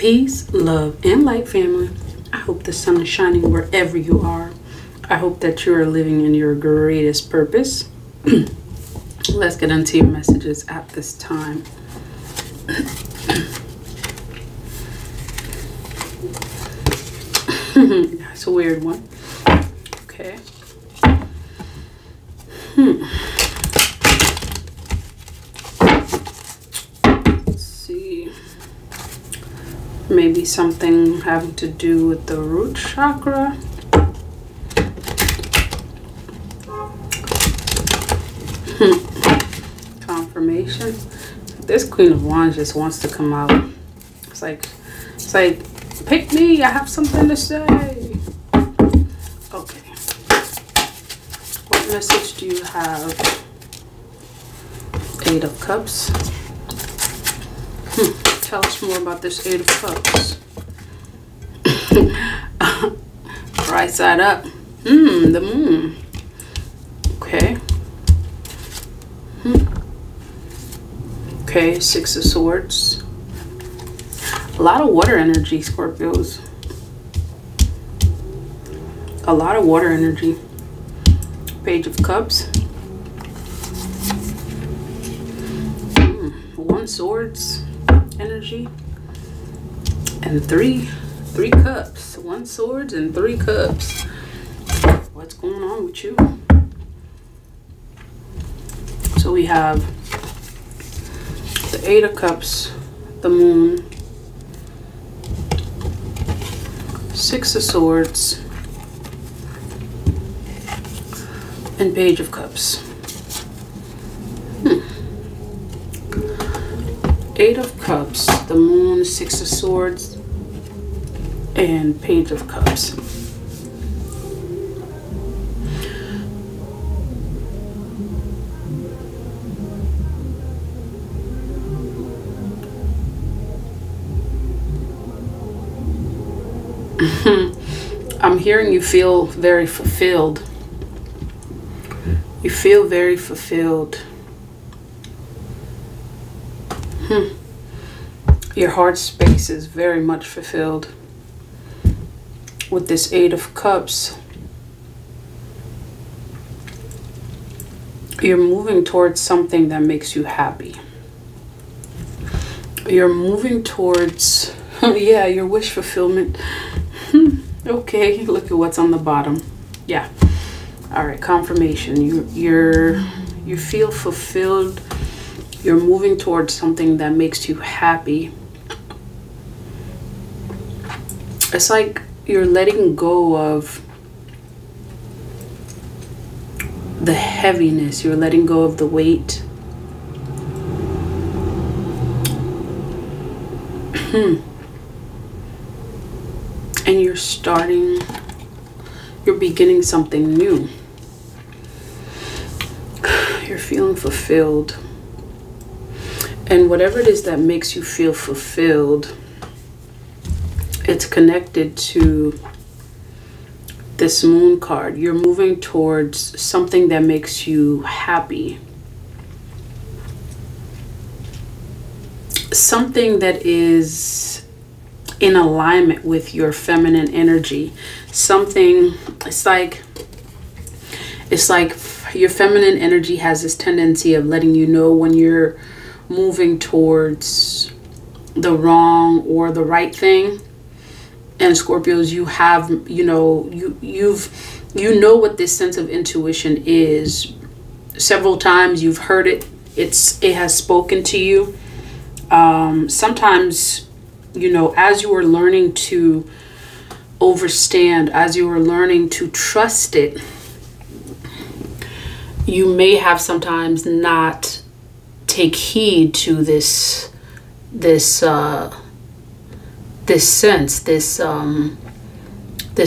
Peace, love, and light, family. I hope the sun is shining wherever you are. I hope that you are living in your greatest purpose. Let's get into your messages at this time. That's a weird one. Okay. Let's see. Maybe something having to do with the root chakra. Confirmation. This Queen of Wands just wants to come out. It's like, pick me, I have something to say. Okay. What message do you have? Eight of Cups. Tell us more about this Eight of Cups. Right side up. The Moon. Okay. Okay, Six of Swords. A lot of water energy, Scorpios. A lot of water energy. Page of Cups. One Swords energy. And three cups. One Swords and 3 cups. What's going on with you? So we have the Eight of Cups, the Moon, Six of Swords, and Page of Cups. Eight of Cups, the Moon, Six of Swords, and Page of Cups. I'm hearing you feel very fulfilled. You feel very fulfilled. Your heart space is very much fulfilled. With this Eight of Cups, you're moving towards something that makes you happy. You're moving towards, yeah, your wish fulfillment. Okay, look at what's on the bottom. Yeah. All right, confirmation. You feel fulfilled. You're moving towards something that makes you happy. It's like you're letting go of the heaviness. You're letting go of the weight. And you're beginning something new. You're feeling fulfilled. And whatever it is that makes you feel fulfilled, it's connected to this Moon card. You're moving towards something that makes you happy. Something that is in alignment with your feminine energy. Something, it's like your feminine energy has this tendency of letting you know when you're moving towards the wrong or the right thing. And Scorpios, you have, you know what this sense of intuition is. Several times you've heard it. It has spoken to you. Sometimes, you know, as you are learning to overstand, as you are learning to trust it, you may have sometimes not take heed to this sense, this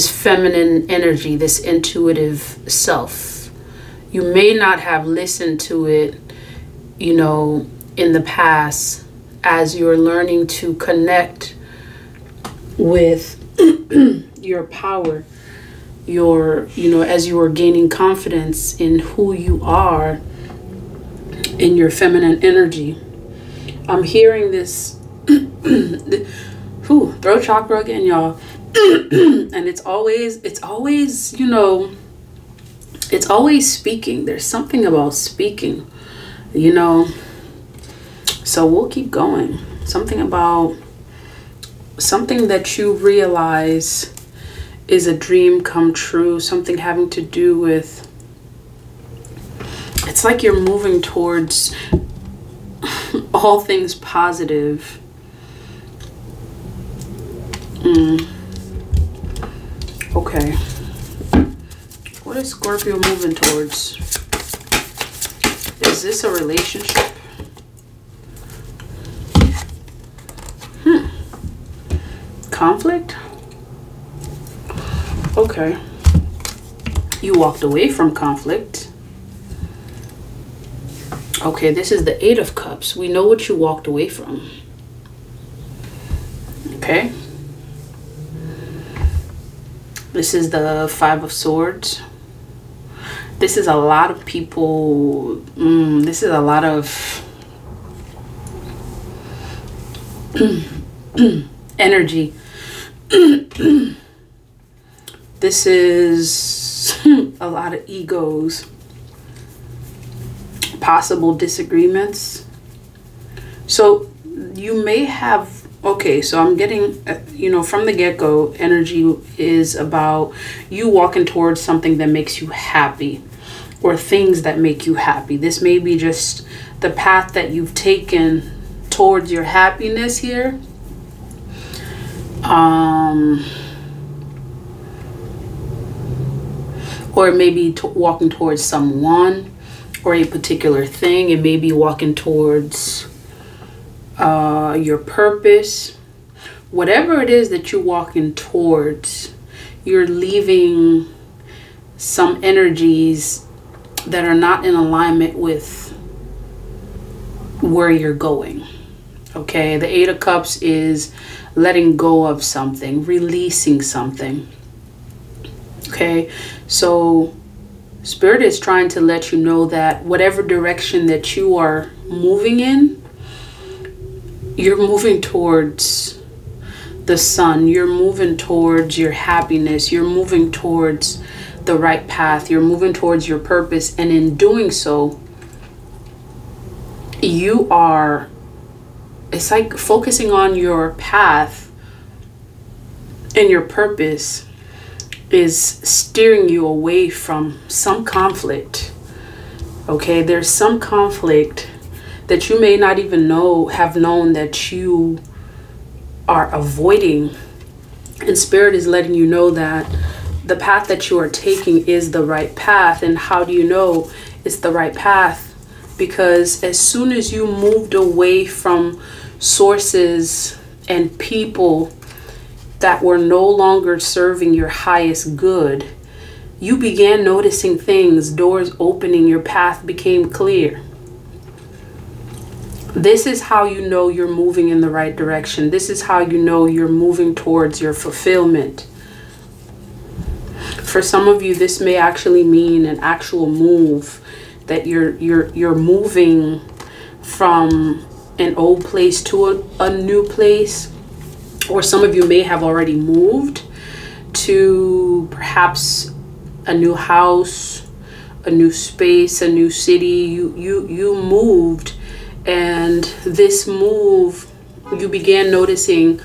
feminine energy, this intuitive self. You may not have listened to it, you know, in the past, as you're learning to connect with your power, as you are gaining confidence in who you are, in your feminine energy. I'm hearing this Whew, throat chakra again, y'all. And it's always, you know, it's always speaking. There's something about speaking, you know. So we'll keep going. Something about something that you realize is a dream come true. Something having to do with, it's like you're moving towards all things positive. Okay. What is Scorpio moving towards? Is this a relationship? Conflict? Okay. You walked away from conflict. Okay, this is the 8 of Cups. We know what you walked away from. Okay. This is the 5 of Swords. This is a lot of people. This is a lot of energy. This is a lot of egos. Possible disagreements. So you may have, okay, so I'm getting, you know, from the get-go, energy is about you walking towards something that makes you happy, or things that make you happy. This may be just the path that you've taken towards your happiness here. Or maybe walking towards someone or a particular thing. It may be walking towards your purpose. Whatever it is that you're walking towards, you're leaving some energies that are not in alignment with where you're going. Okay, the 8 of Cups is letting go of something, releasing something. Okay, so Spirit is trying to let you know that whatever direction that you are moving in, you're moving towards the sun. You're moving towards your happiness. You're moving towards the right path. You're moving towards your purpose. And in doing so, you are, it's like focusing on your path and your purpose is steering you away from some conflict. Okay, there's some conflict that you may not even have known that you are avoiding, and Spirit is letting you know that the path that you are taking is the right path. And how do you know it's the right path? Because as soon as you moved away from sources and people that were no longer serving your highest good, you began noticing things, doors opening, your path became clear. This is how you know you're moving in the right direction. This is how you know you're moving towards your fulfillment. For some of you, this may actually mean an actual move, that you're moving from an old place to a new place. Or some of you may have already moved to perhaps a new house, a new space, a new city. You moved, and this move, you began noticing,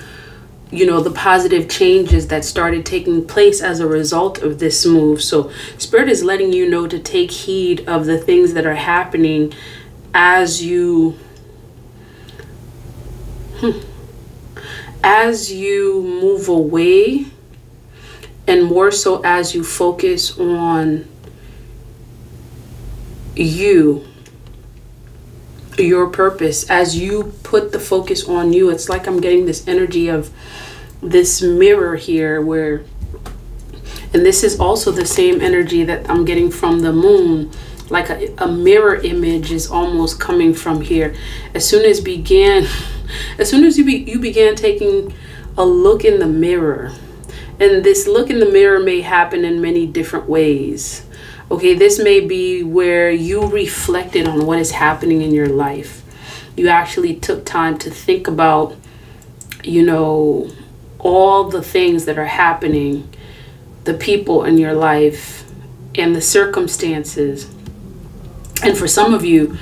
you know, the positive changes that started taking place as a result of this move. So Spirit is letting you know to take heed of the things that are happening as you move away, and more so as you focus on you, your purpose. As you put the focus on you, it's like I'm getting this energy of this mirror here, where, and this is also the same energy that I'm getting from the moon, like a mirror image is almost coming from here. As soon as you began taking a look in the mirror, and this look in the mirror may happen in many different ways. Okay, this may be where you reflected on what is happening in your life. You actually took time to think about you know, all the things that are happening, the people in your life and the circumstances. And for some of you,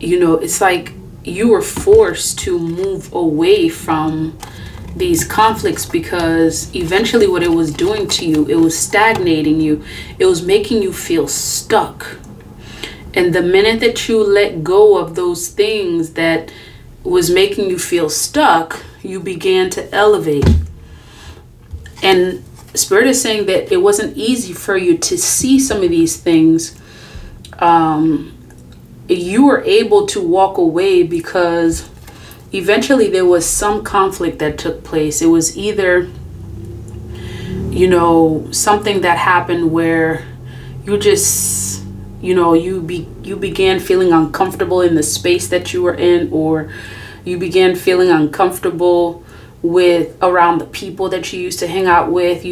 you know, it's like you were forced to move away from these conflicts, because eventually what it was doing to you, it was stagnating you. It was making you feel stuck. And the minute that you let go of those things that was making you feel stuck, you began to elevate. And Spirit is saying that it wasn't easy for you to see some of these things. You were able to walk away because eventually there was some conflict that took place. It was either, you know, something that happened where you just, you know, you began feeling uncomfortable in the space that you were in, or you began feeling uncomfortable with around the people that you used to hang out with.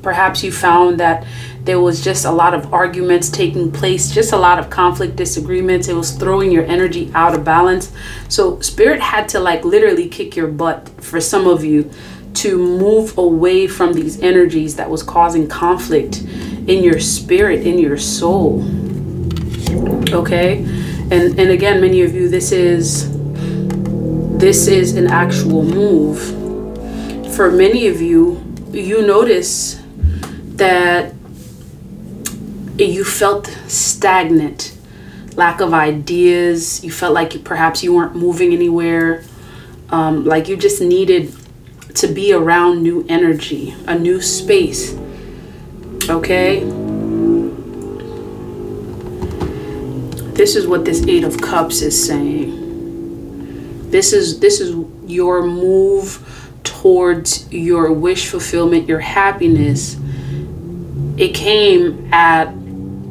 Perhaps you found that there was just a lot of arguments taking place, just a lot of conflict, disagreements. It was throwing your energy out of balance. So Spirit had to like literally kick your butt for some of you to move away from these energies that was causing conflict in your spirit, in your soul. Okay? And again, many of you, this is an actual move. For many of you, you notice that you felt stagnant, lack of ideas. You felt like perhaps you weren't moving anywhere, like you just needed to be around new energy, a new space. Okay? This is what this Eight of Cups is saying. This is your move towards your wish fulfillment, your happiness. It came at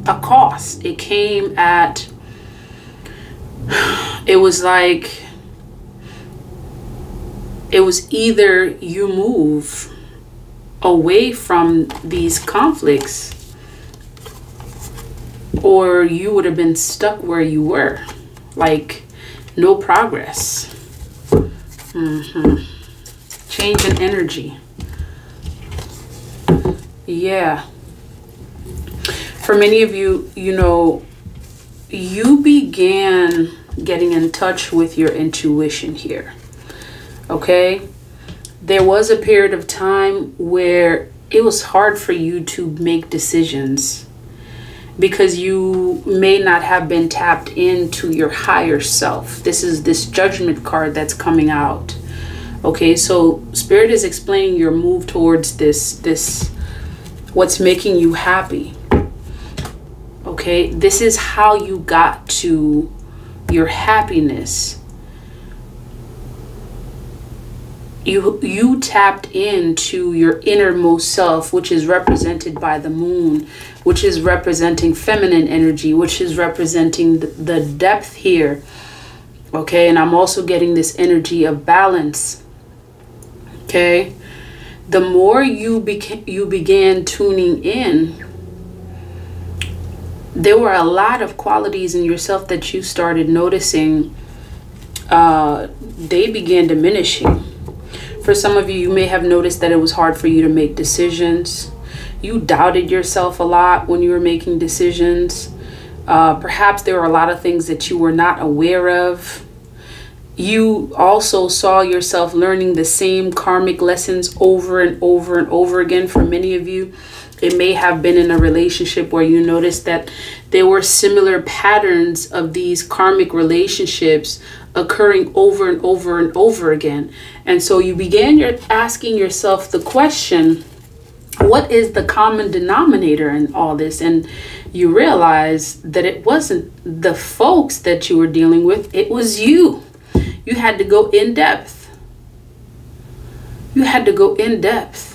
a cost. It came at, it was like, it was either you move away from these conflicts, or you would have been stuck where you were, like no progress. Change in energy. Yeah. For many of you, you know, you began getting in touch with your intuition here. Okay? There was a period of time where it was hard for you to make decisions because you may not have been tapped into your higher self. This is this Judgment card that's coming out. Okay, so Spirit is explaining your move towards this what's making you happy. Okay, this is how you got to your happiness. You tapped into your innermost self, which is represented by the moon, which is representing feminine energy, which is representing the depth here. Okay, and I'm also getting this energy of balance. Okay, the more you began tuning in, there were a lot of qualities in yourself that you started noticing. They began diminishing. For some of you, you may have noticed that it was hard for you to make decisions. You doubted yourself a lot when you were making decisions. Perhaps there were a lot of things that you were not aware of. You also saw yourself learning the same karmic lessons over and over and over again. For many of you, it may have been in a relationship where you noticed that there were similar patterns of these karmic relationships occurring over and over and over again. And so you began asking yourself the question, what is the common denominator in all this? And you realize that it wasn't the folks that you were dealing with, it was you. You had to go in depth. You had to go in depth.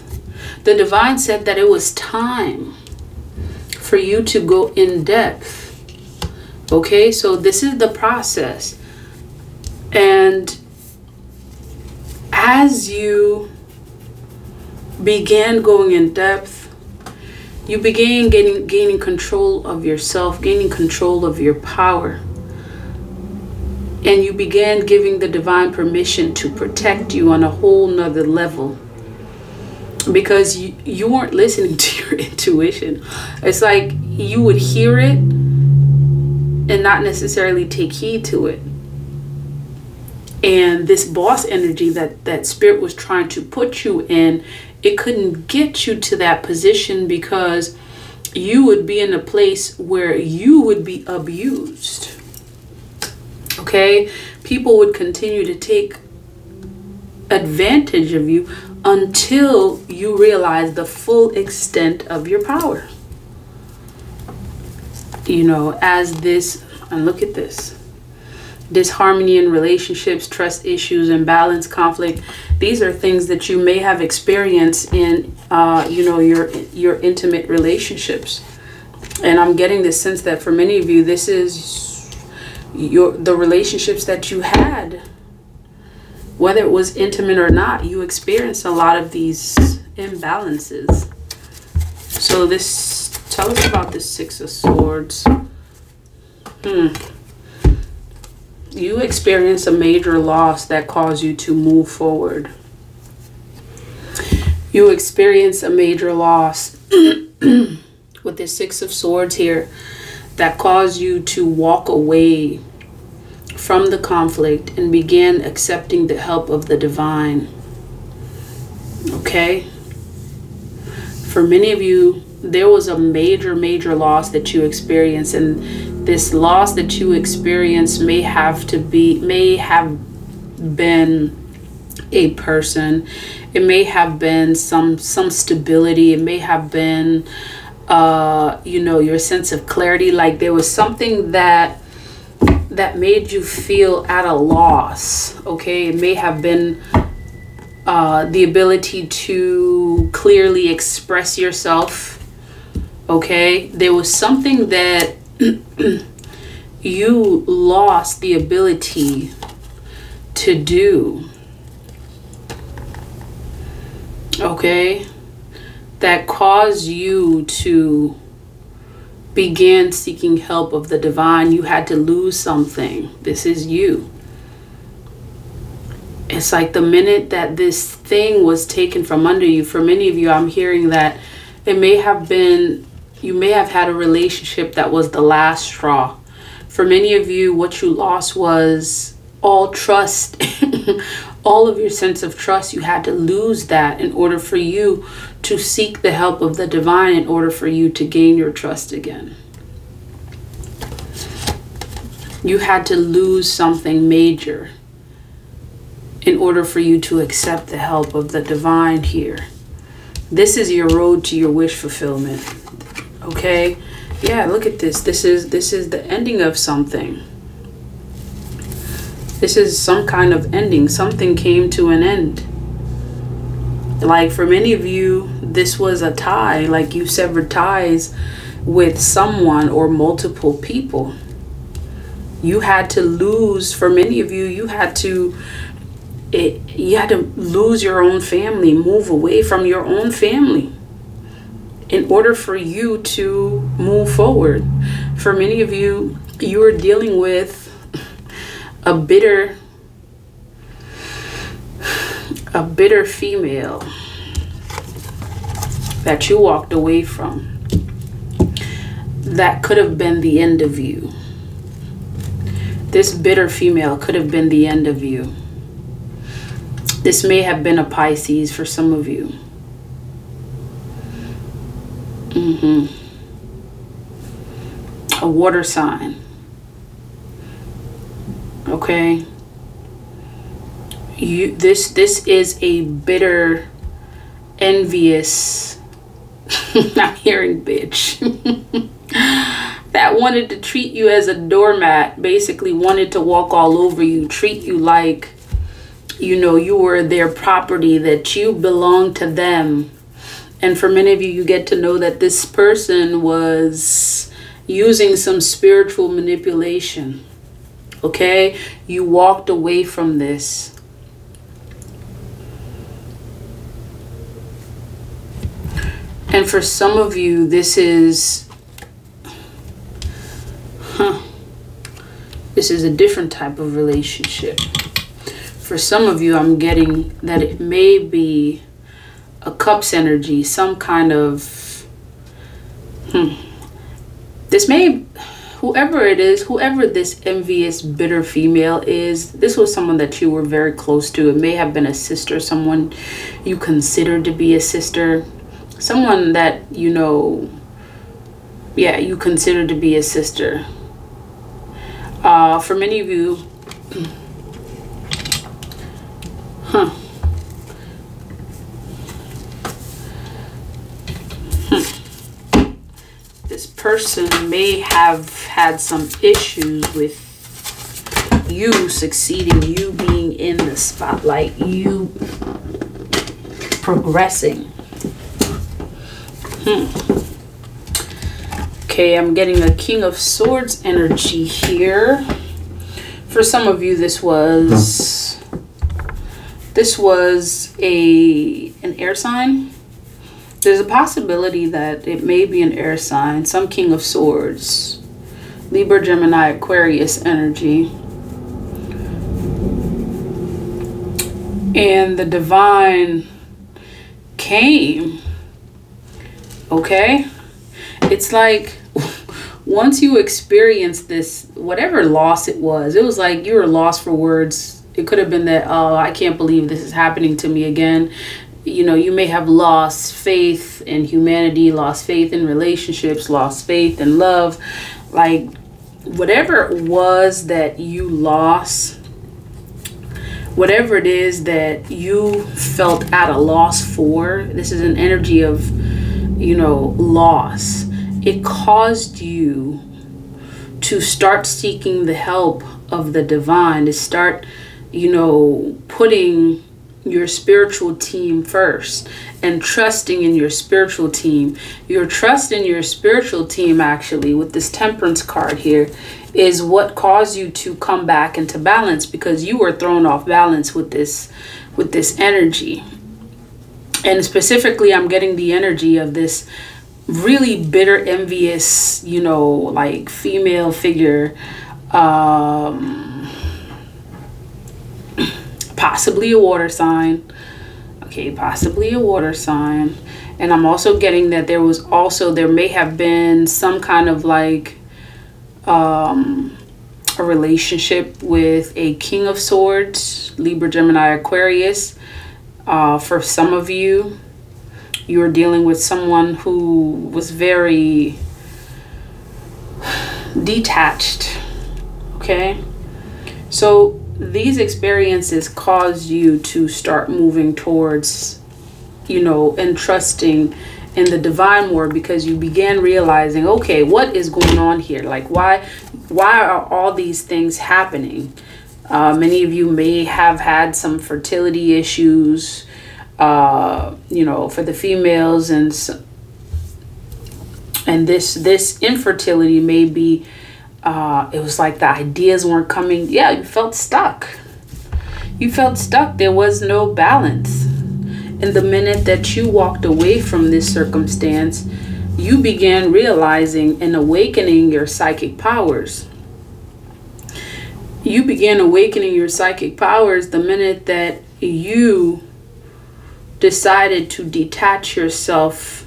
The divine said that it was time for you to go in depth. Okay, so this is the process. And as you began going in depth, you began gaining control of yourself, gaining control of your power. And you began giving the divine permission to protect you on a whole nother level, because you weren't listening to your intuition. It's like you would hear it and not necessarily take heed to it. And this boss energy that spirit was trying to put you in, it couldn't get you to that position, because you would be in a place where you would be abused. Okay? People would continue to take advantage of you until you realize the full extent of your power. You know, as this, and look at this. Disharmony in relationships, trust issues, imbalance, conflict. These are things that you may have experienced in, you know, your intimate relationships. And I'm getting this sense that for many of you, this is the relationships that you had. Whether it was intimate or not, you experienced a lot of these imbalances. So tell us about the Six of Swords. You experienced a major loss that caused you to move forward. You experienced a major loss with the Six of Swords here that caused you to walk away from the conflict and began accepting the help of the divine. Okay? For many of you, there was a major loss that you experienced, and this loss that you experienced may have been a person. It may have been some stability. It may have been you know, your sense of clarity. Like there was something that made you feel at a loss. Okay, it may have been the ability to clearly express yourself. Okay, there was something that you lost the ability to do. Okay, that caused you to begin seeking help of the divine. You had to lose something. This is you. It's like the minute that this thing was taken from under you, for many of you, I'm hearing that it may have been, you may have had a relationship that was the last straw. For many of you, what you lost was all trust. All of your sense of trust. You had to lose that in order for you to seek the help of the divine, in order for you to gain your trust again. You had to lose something major in order for you to accept the help of the divine here. This is your road to your wish fulfillment. Okay? Yeah, look at this. This is the ending of something. This is some kind of ending. Something came to an end. Like for many of you, this was a tie. Like you severed ties with someone or multiple people. You had to lose, for many of you, you had to lose your own family, move away from your own family in order for you to move forward. For many of you, you are dealing with a bitter female that you walked away from. That could have been the end of you. This bitter female could have been the end of you. This may have been a Pisces for some of you. A water sign. Okay, this is a bitter, envious, I'm hearing bitch, that wanted to treat you as a doormat, basically wanted to walk all over you, treat you like, you know, you were their property, that you belonged to them. And for many of you, you get to know that this person was using some spiritual manipulation. Okay, you walked away from this. And for some of you, this is, This is a different type of relationship. For some of you, I'm getting that it may be a cups energy, some kind of, this may, whoever it is, whoever this envious, bitter female is, this was someone that you were very close to. It may have been a sister, someone you considered to be a sister, someone that, you know, yeah, you consider to be a sister. For many of you, this person may have had some issues with you succeeding, you being in the spotlight, you progressing. Okay, I'm getting a King of Swords energy here. For some of you, this was an air sign. There's a possibility that it may be an air sign, some King of Swords, Libra, Gemini, Aquarius energy. And the divine came. Okay? It's like once you experience this, whatever loss it was like you were lost for words. It could have been that, oh, I can't believe this is happening to me again. You know, you may have lost faith in humanity, lost faith in relationships, lost faith in love. Like, whatever it was that you lost, whatever it is that you felt at a loss for, this is an energy of, you know, loss. It caused you to start seeking the help of the divine, to start, you know, putting your spiritual team first and trusting in your spiritual team. Your trust in your spiritual team, actually, with this Temperance card here, is what caused you to come back into balance, because you were thrown off balance with this energy. And specifically, I'm getting the energy of this really bitter, envious, you know, like female figure, possibly a water sign. Okay, possibly a water sign. And I'm also getting that there may have been some kind of like a relationship with a King of Swords, Libra, Gemini, Aquarius. For some of you, you are dealing with someone who was very detached. Okay, so these experiences caused you to start moving towards, you know, and trusting in the divine more, because you began realizing, okay, what is going on here? Like, why are all these things happening? Many of you may have had some fertility issues, you know, for the females, and this infertility may be, it was like the ideas weren't coming. Yeah, you felt stuck. You felt stuck. There was no balance. And the minute that you walked away from this circumstance, you began realizing and awakening your psychic powers. You began awakening your psychic powers the minute that you decided to detach yourself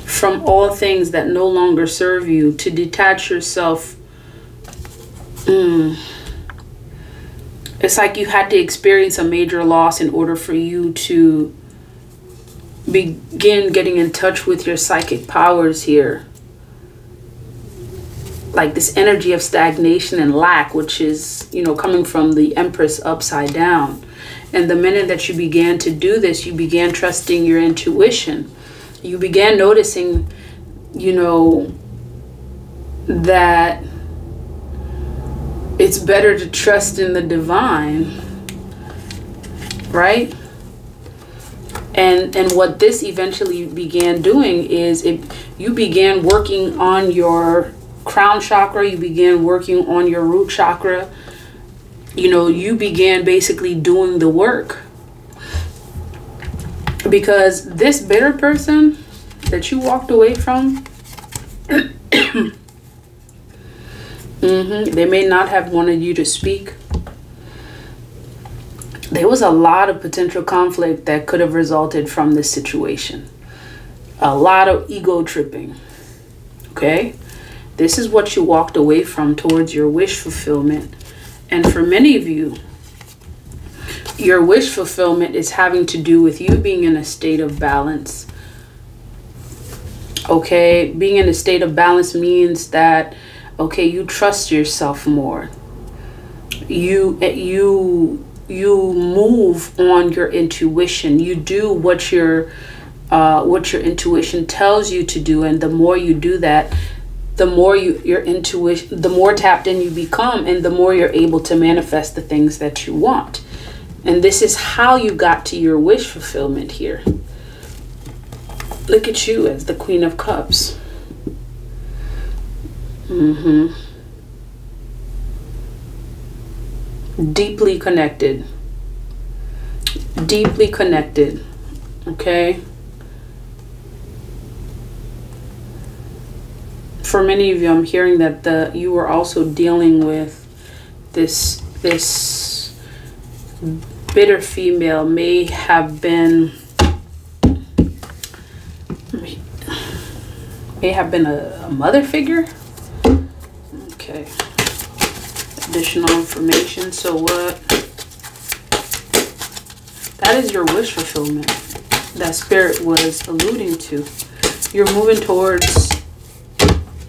from all things that no longer serve you, to detach yourself. It's like you had to experience a major loss in order for you to begin getting in touch with your psychic powers here. Like this energy of stagnation and lack, which is, you know, coming from the Empress upside down. And the minute that you began to do this, you began trusting your intuition. You began noticing, you know, that it's better to trust in the divine, right? And what this eventually began doing is you began working on your crown chakra, you began working on your root chakra. You know, you began basically doing the work. Because this bitter person that you walked away from, They may not have wanted you to speak. There was a lot of potential conflict that could have resulted from this situation. A lot of ego tripping. Okay? This is what you walked away from towards your wish fulfillment. And for many of you, your wish fulfillment is having to do with you being in a state of balance. Okay? Being in a state of balance means that, okay, you trust yourself more. You move on your intuition. You do what your intuition tells you to do, and the more you do that, the more your intuition, the more tapped in you become, and the more you're able to manifest the things that you want. And this is how you got to your wish fulfillment here. Look at you as the Queen of Cups. Deeply connected. Deeply connected. Okay? For many of you, I'm hearing that you were also dealing with this bitter female. May have been a mother figure. Okay. Additional information. So what? That is your wish fulfillment that Spirit was alluding to. You're moving towards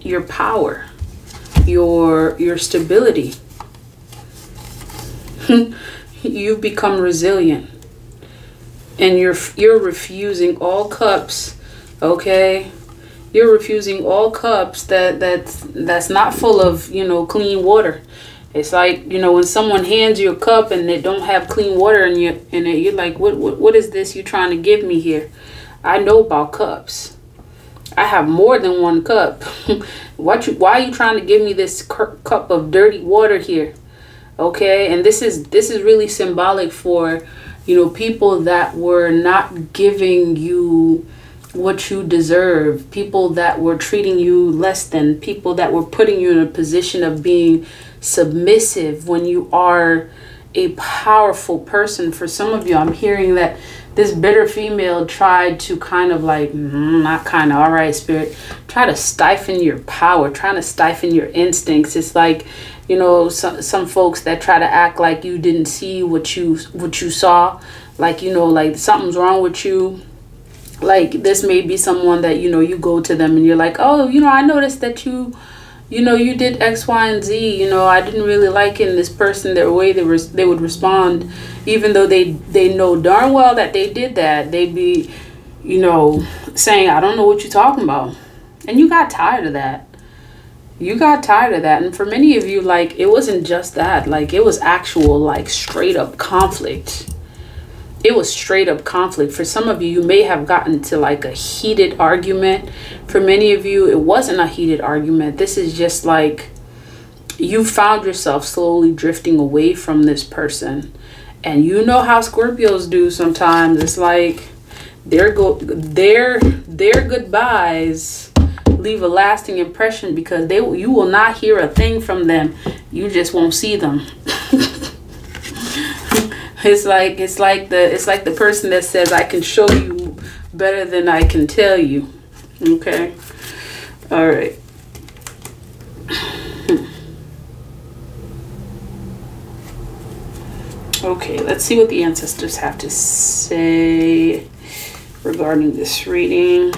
your power, your stability. You've become resilient, and you're refusing all cups. Okay, you're refusing all cups that's not full of, you know, clean water. It's like, you know, when someone hands you a cup and they don't have clean water in it, you're like, what is this you're trying to give me here? I know about cups. I have more than one cup. Why are you trying to give me this cup of dirty water here? Okay, and this is really symbolic for, you know, people that were not giving you what you deserve, people that were treating you less than, people that were putting you in a position of being submissive when you are a powerful person. For some of you, I'm hearing that this bitter female tried to kind of like, not kind of, all right, Spirit, try to stifle your power, trying to stifle your instincts. It's like, you know, some folks that try to act like you didn't see what you saw, like, you know, like something's wrong with you. Like, this may be someone that, you know, you go to them and you're like, oh, you know, I noticed that you know, you did X, Y, and Z. You know, I didn't really like in this person their way they would respond, even though they know darn well that they did that. They'd be, you know, saying, I don't know what you're talking about. And you got tired of that. You got tired of that. And for many of you, like, it wasn't just that. Like, it was actual, like, straight up conflict. It was straight up conflict. For some of you, you may have gotten to like a heated argument. For many of you, it wasn't a heated argument. This is just like you found yourself slowly drifting away from this person. And you know how Scorpios do sometimes. It's like their goodbyes leave a lasting impression, because you will not hear a thing from them. You just won't see them. It's like the person that says, I can show you better than I can tell you. Okay. All right. Okay, let's see what the ancestors have to say regarding this reading.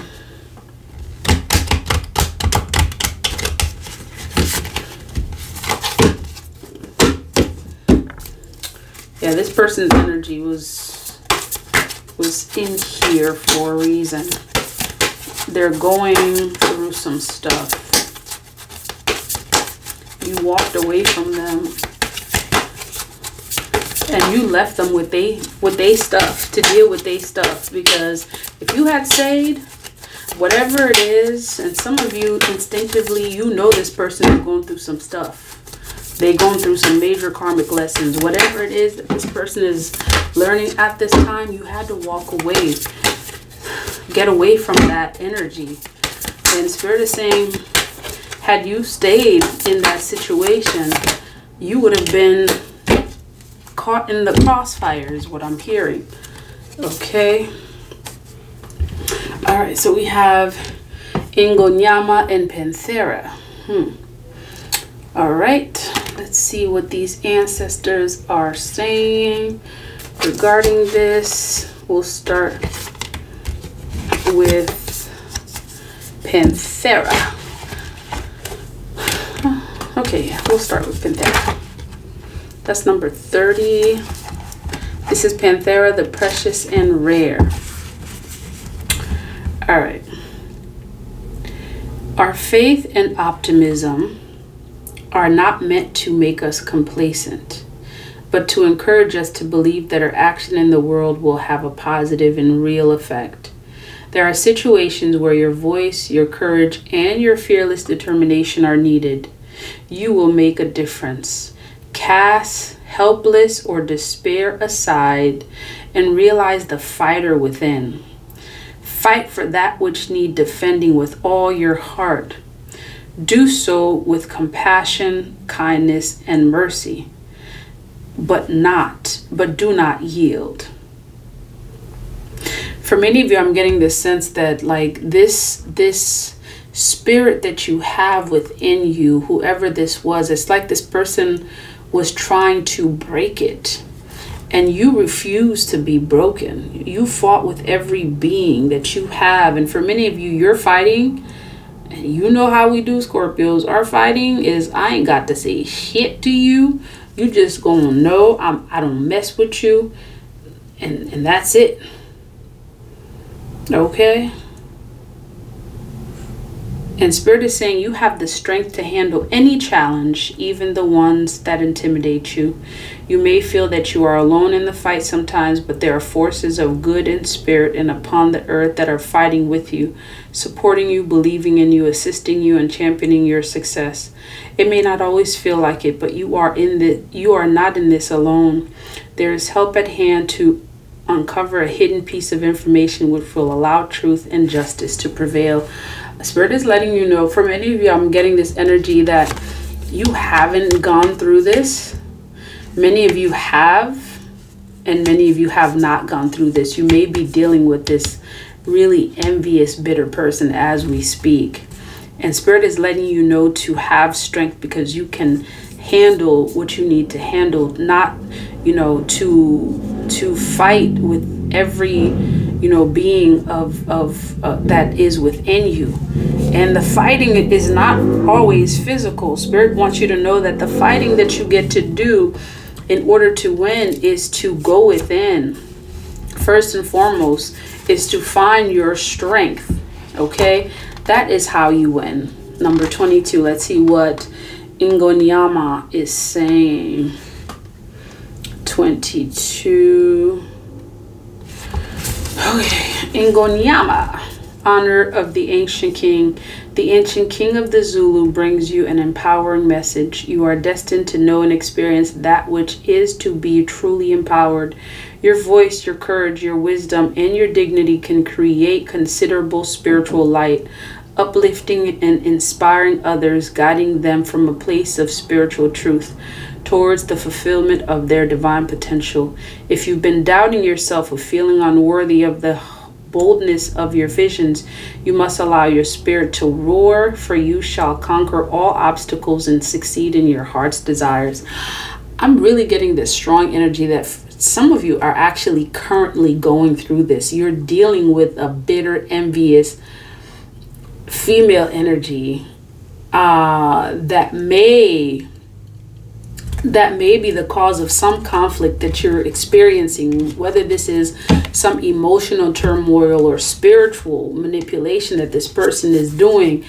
Yeah, this person's energy was in here for a reason. They're going through some stuff. You walked away from them and you left them with they stuff, to deal with they stuff. Because if you had stayed, whatever it is, and some of you instinctively, you know this person is going through some stuff. They're going through some major karmic lessons. Whatever it is that this person is learning at this time, you had to walk away. Get away from that energy. And Spirit is saying, Had you stayed in that situation, you would have been caught in the crossfire, is what I'm hearing. Okay. All right, so we have Ingonyama and Panthera. All right, let's see what these ancestors are saying regarding this. We'll start with Panthera. Okay, we'll start with Panthera. That's number 30. This is Panthera, the precious and rare. All right. Our faith and optimism are not meant to make us complacent, but to encourage us to believe that our action in the world will have a positive and real effect. There are situations where your voice, your courage, and your fearless determination are needed. You will make a difference. Cast helpless or despair aside and realize the fighter within. Fight for that which need defending with all your heart. Do so with compassion, kindness, and mercy, but do not yield. For many of you, I'm getting this sense that like this spirit that you have within you, whoever this was, it's like this person was trying to break it. And you refuse to be broken. You fought with every being that you have. And for many of you, you're fighting. And you know how we do, Scorpios. Our fighting is, I ain't got to say shit to you. You just gonna know I don't mess with you. And that's it. Okay? And Spirit is saying you have the strength to handle any challenge, even the ones that intimidate you. You may feel that you are alone in the fight sometimes, but there are forces of good in spirit and upon the earth that are fighting with you, supporting you, believing in you, assisting you, and championing your success. It may not always feel like it, but you are not in this alone. There is help at hand to uncover a hidden piece of information which will allow truth and justice to prevail. Spirit is letting you know, for many of you, I'm getting this energy that you haven't gone through this. Many of you have, and many of you have not gone through this. You may be dealing with this really envious, bitter person as we speak. And Spirit is letting you know to have strength because you can handle what you need to handle, not, to fight with every being of that is within you. And the fighting is not always physical. Spirit wants you to know that the fighting that you get to do in order to win is to go within. First and foremost is to find your strength. Okay, that is how you win. Number 22. Let's see what Ingonyama is saying. 22. Okay, Ingonyama, honor of the ancient king. The ancient king of the Zulu brings you an empowering message. You are destined to know and experience that which is to be truly empowered. Your voice, your courage, your wisdom, and your dignity can create considerable spiritual light, uplifting and inspiring others, guiding them from a place of spiritual truth towards the fulfillment of their divine potential. If you've been doubting yourself or feeling unworthy of the boldness of your visions, you must allow your spirit to roar, for you shall conquer all obstacles and succeed in your heart's desires. I'm really getting this strong energy that some of you are actually currently going through this. You're dealing with a bitter, envious female energy that may be the cause of some conflict that you're experiencing, whether this is some emotional turmoil or spiritual manipulation that this person is doing.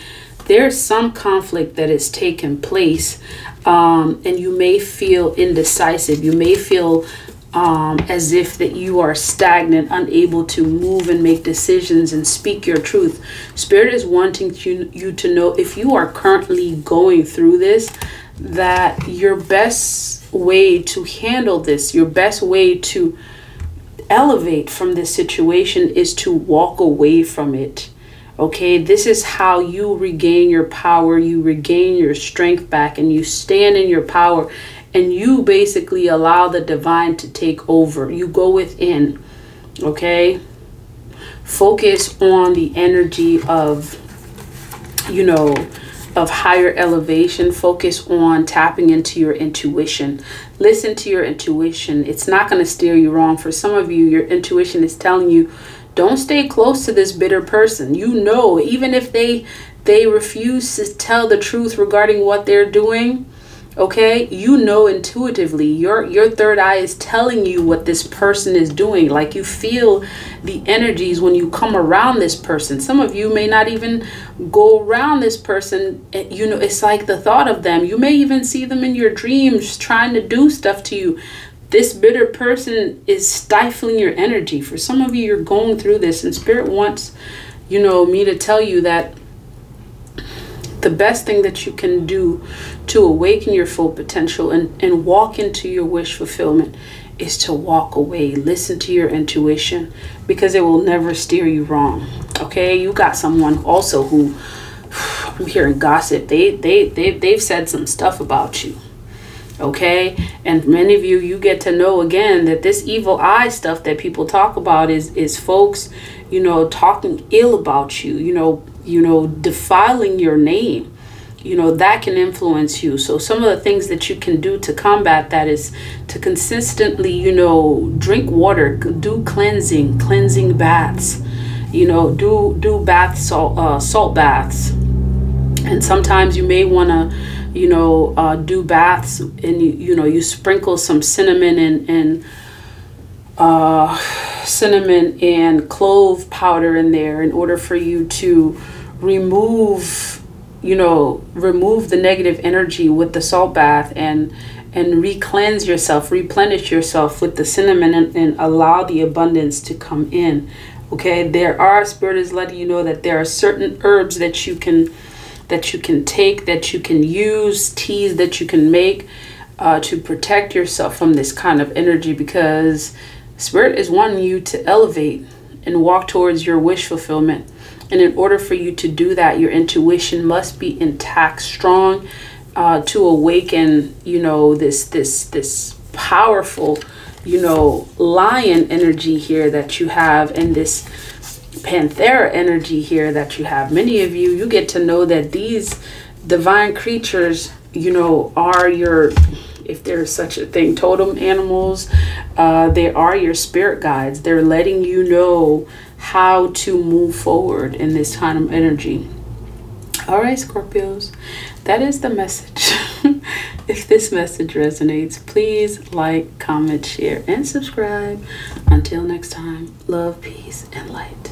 There's some conflict that is taking place, and you may feel indecisive. You may feel as if that you are stagnant, unable to move and make decisions and speak your truth. Spirit is wanting you to know, if you are currently going through this, that your best way to handle this, your best way to elevate from this situation is to walk away from it. Okay, this is how you regain your power, you regain your strength back, and you stand in your power, and you basically allow the divine to take over. You go within, okay? Focus on the energy of, you know, of higher elevation. Focus on tapping into your intuition. Listen to your intuition. It's not going to steer you wrong. For some of you, your intuition is telling you, don't stay close to this bitter person. You know, even if they refuse to tell the truth regarding what they're doing, okay, you know intuitively, your third eye is telling you what this person is doing. Like, you feel the energies when you come around this person. Some of you may not even go around this person. You know, it's like the thought of them. You may even see them in your dreams trying to do stuff to you. This bitter person is stifling your energy. For some of you, you're going through this, and Spirit wants, you know, me to tell you that the best thing that you can do to awaken your full potential and walk into your wish fulfillment is to walk away. Listen to your intuition, because it will never steer you wrong. Okay, you got someone also who, I'm hearing gossip. They've said some stuff about you. Okay, and many of you get to know again that this evil eye stuff that people talk about is folks, you know, talking ill about you, you know, defiling your name. You know, that can influence you. So some of the things that you can do to combat that is to consistently, you know, drink water, do cleansing baths, you know, do salt baths. And sometimes you may want to, you know, do baths, and you know, you sprinkle some cinnamon and clove powder in there in order for you to remove, you know, remove the negative energy with the salt bath, and re-cleanse yourself, replenish yourself with the cinnamon, and allow the abundance to come in. Okay, Spirit is letting you know that there are certain herbs that you can take, that you can use, teas that you can make to protect yourself from this kind of energy, because Spirit is wanting you to elevate and walk towards your wish fulfillment. And in order for you to do that, your intuition must be intact, strong, to awaken, you know, this powerful, you know, lion energy here that you have, and this Panthera energy here that you have. Many of you get to know that these divine creatures, you know, are your, if there's such a thing, totem animals. They are your spirit guides. They're letting you know how to move forward in this kind of energy. All right, Scorpios, that is the message. If this message resonates, please like, comment, share, and subscribe. Until next time, love, peace, and light.